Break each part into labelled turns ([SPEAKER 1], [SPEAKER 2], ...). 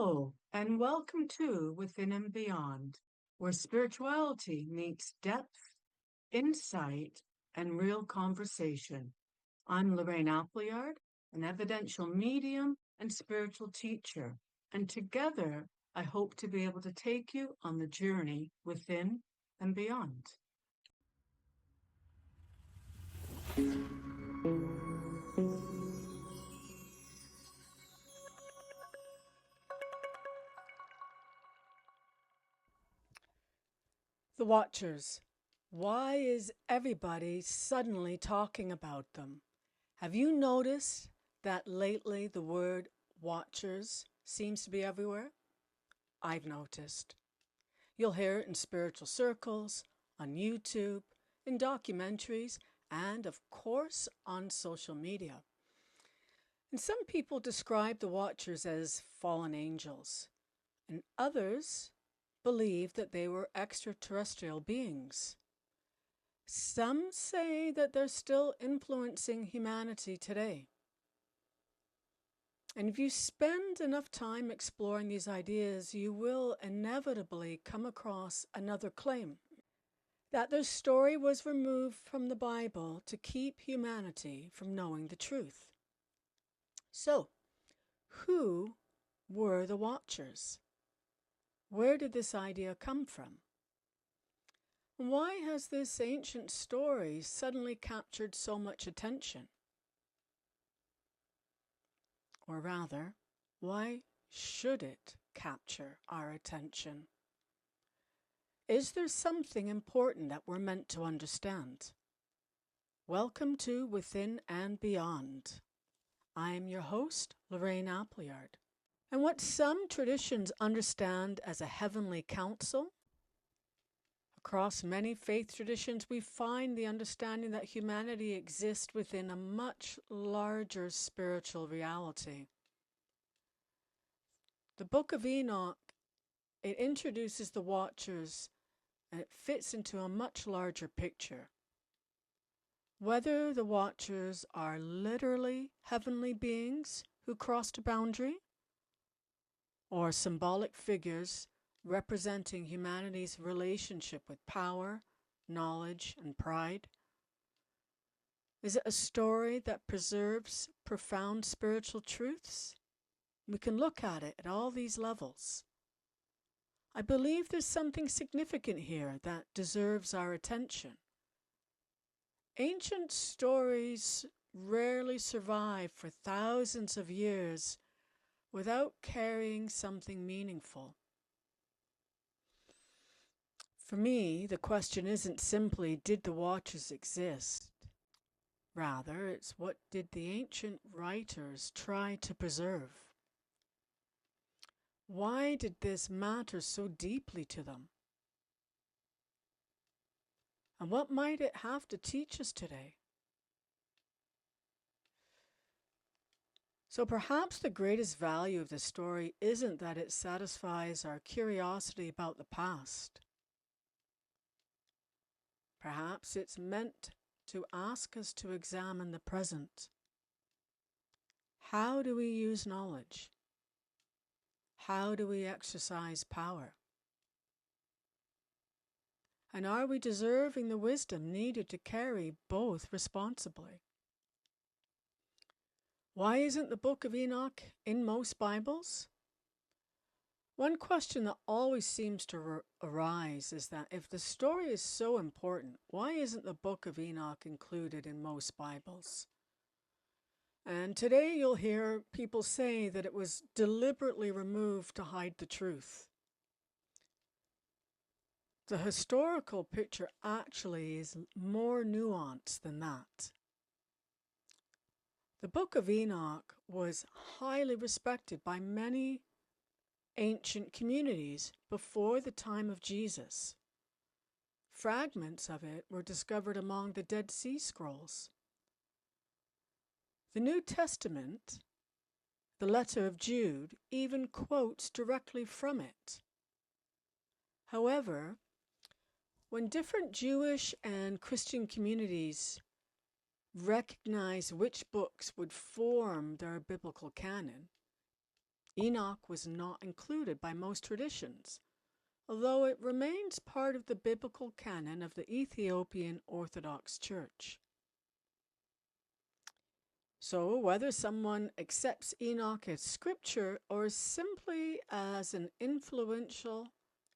[SPEAKER 1] Hello, and welcome to Within and Beyond, where spirituality meets depth, insight, and real conversation. I'm Lorraine Appleyard, an evidential medium and spiritual teacher, and together I hope to be able to take you on the journey within and beyond.
[SPEAKER 2] The Watchers. Why is everybody suddenly talking about them? Have you noticed that lately the word Watchers seems to be everywhere? I've noticed. You'll hear it in spiritual circles, on YouTube, in documentaries, and of course on social media. And some people describe the Watchers as fallen angels, and others believe that they were extraterrestrial beings. Some say that they're still influencing humanity today. And if you spend enough time exploring these ideas, you will inevitably come across another claim, that their story was removed from the Bible to keep humanity from knowing the truth. So, who were the Watchers? Where did this idea come from? Why has this ancient story suddenly captured so much attention? Or rather, why should it capture our attention? Is there something important that we're meant to understand? Welcome to Within and Beyond. I'm your host, Lorraine Appleyard. And what some traditions understand as a heavenly council, across many faith traditions, we find the understanding that humanity exists within a much larger spiritual reality. The Book of Enoch, it introduces the Watchers, and it fits into a much larger picture. Whether the Watchers are literally heavenly beings who crossed a boundary, or symbolic figures representing humanity's relationship with power, knowledge, and pride? Is it a story that preserves profound spiritual truths? We can look at it at all these levels. I believe there's something significant here that deserves our attention. Ancient stories rarely survive for thousands of years without carrying something meaningful. For me, the question isn't simply, did the Watchers exist? Rather, it's what did the ancient writers try to preserve? Why did this matter so deeply to them? And what might it have to teach us today? So perhaps the greatest value of the story isn't that it satisfies our curiosity about the past. Perhaps it's meant to ask us to examine the present. How do we use knowledge? How do we exercise power? And are we deserving the wisdom needed to carry both responsibly? Why isn't the Book of Enoch in most Bibles? One question that always seems to arise is that if the story is so important, why isn't the Book of Enoch included in most Bibles? And today you'll hear people say that it was deliberately removed to hide the truth. The historical picture actually is more nuanced than that. The Book of Enoch was highly respected by many ancient communities before the time of Jesus. Fragments of it were discovered among the Dead Sea Scrolls. The New Testament, the letter of Jude, even quotes directly from it. However, when different Jewish and Christian communities recognize which books would form their biblical canon, Enoch was not included by most traditions, although it remains part of the biblical canon of the Ethiopian Orthodox Church. So, whether someone accepts Enoch as scripture or simply as an influential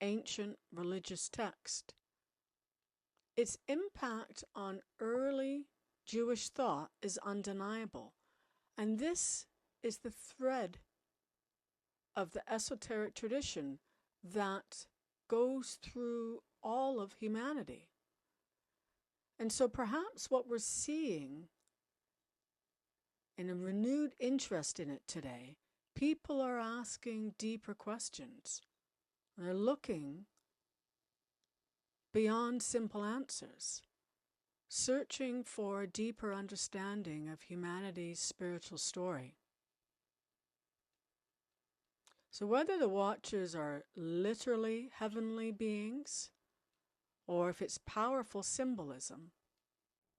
[SPEAKER 2] ancient religious text, its impact on early Jewish thought is undeniable, and this is the thread of the esoteric tradition that goes through all of humanity. And so perhaps what we're seeing in a renewed interest in it today, people are asking deeper questions. They're looking beyond simple answers, searching for a deeper understanding of humanity's spiritual story. So whether the Watchers are literally heavenly beings, or if it's powerful symbolism,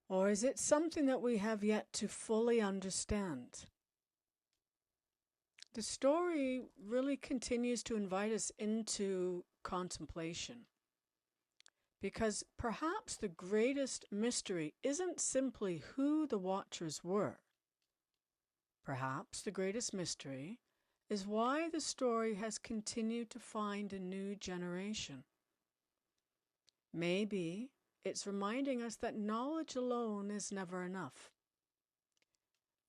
[SPEAKER 2] or is it something that we have yet to fully understand? The story really continues to invite us into contemplation, because perhaps the greatest mystery isn't simply who the Watchers were. Perhaps the greatest mystery is why the story has continued to find a new generation. Maybe it's reminding us that knowledge alone is never enough.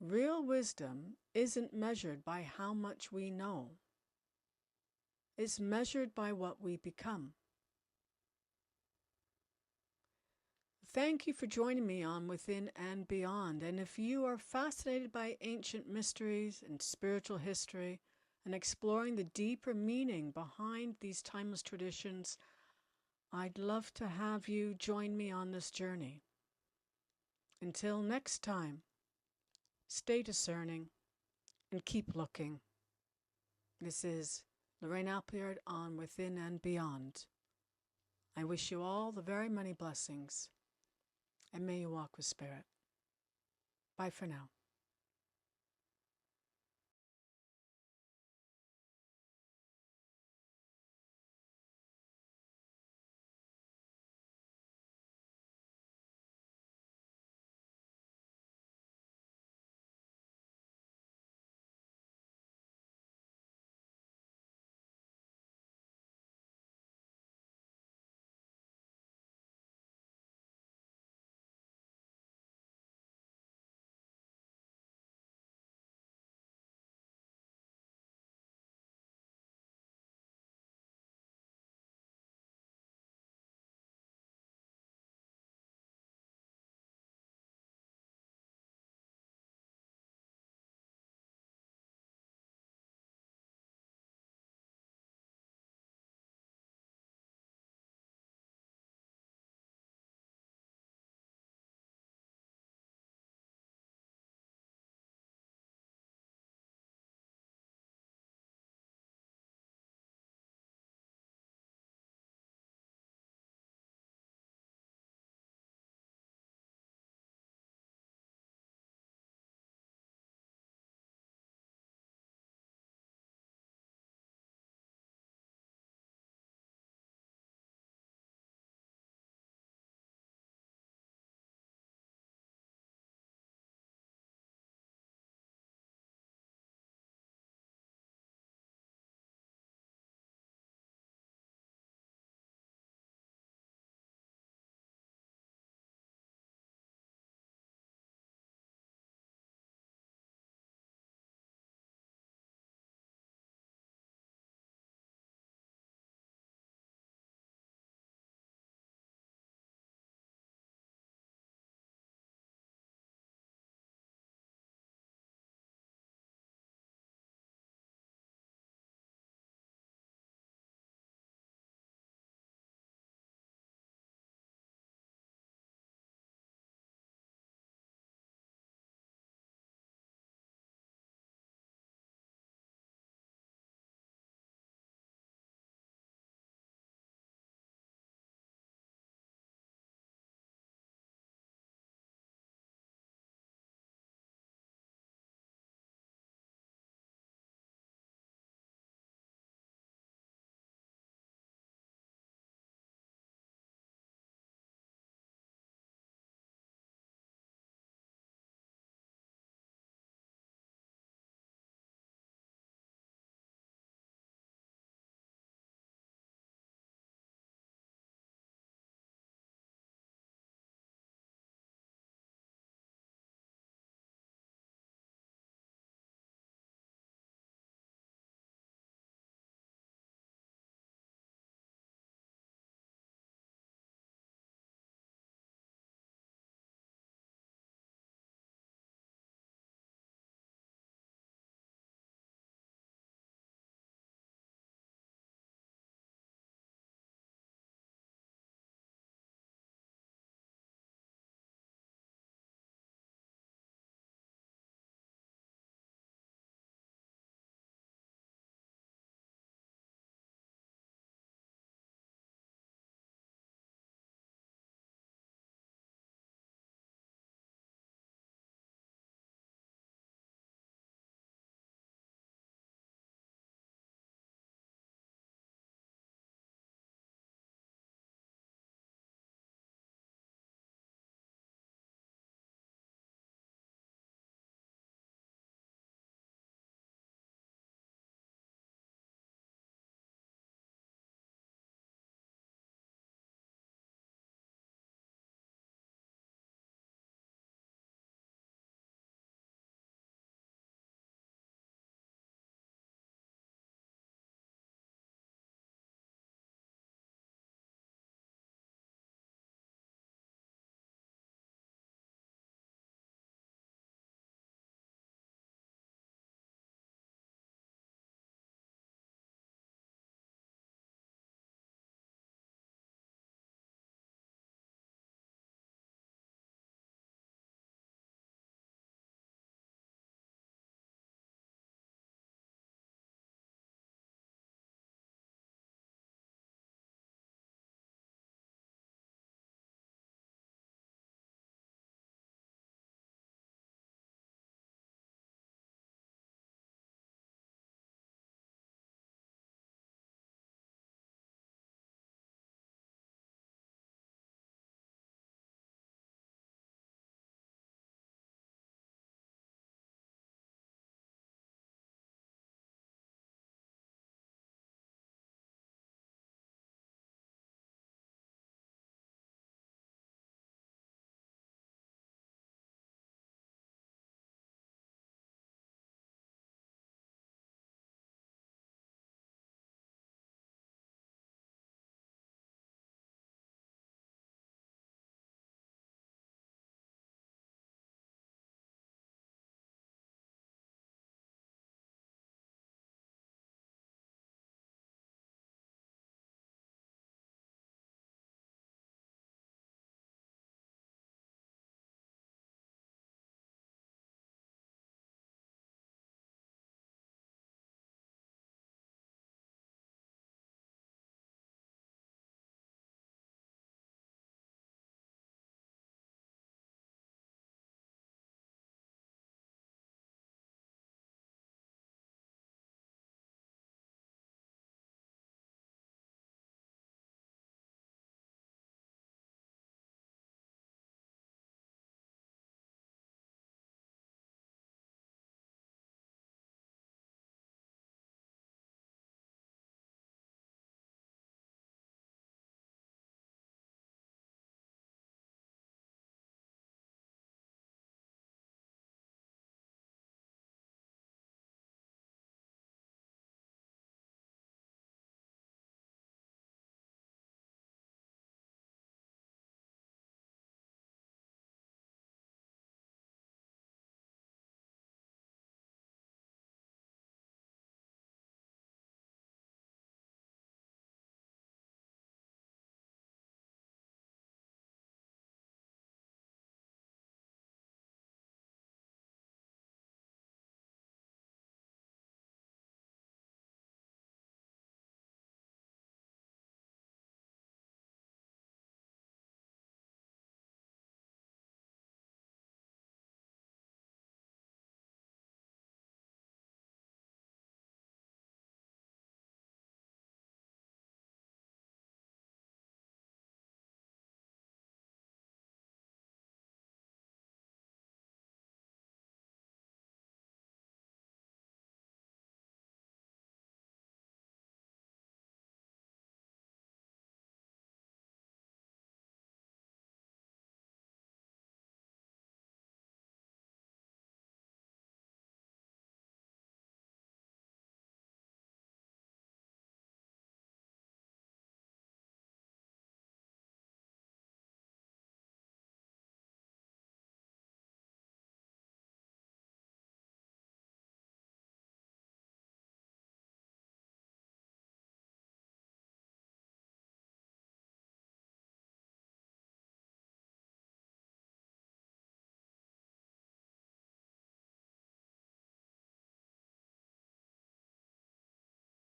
[SPEAKER 2] Real wisdom isn't measured by how much we know. It's measured by what we become. Thank you for joining me on Within and Beyond. And if you are fascinated by ancient mysteries and spiritual history and exploring the deeper meaning behind these timeless traditions, I'd love to have you join me on this journey. Until next time, stay discerning and keep looking. This is Lorraine Appleyard on Within and Beyond. I wish you all the very many blessings, and may you walk with Spirit. Bye for now.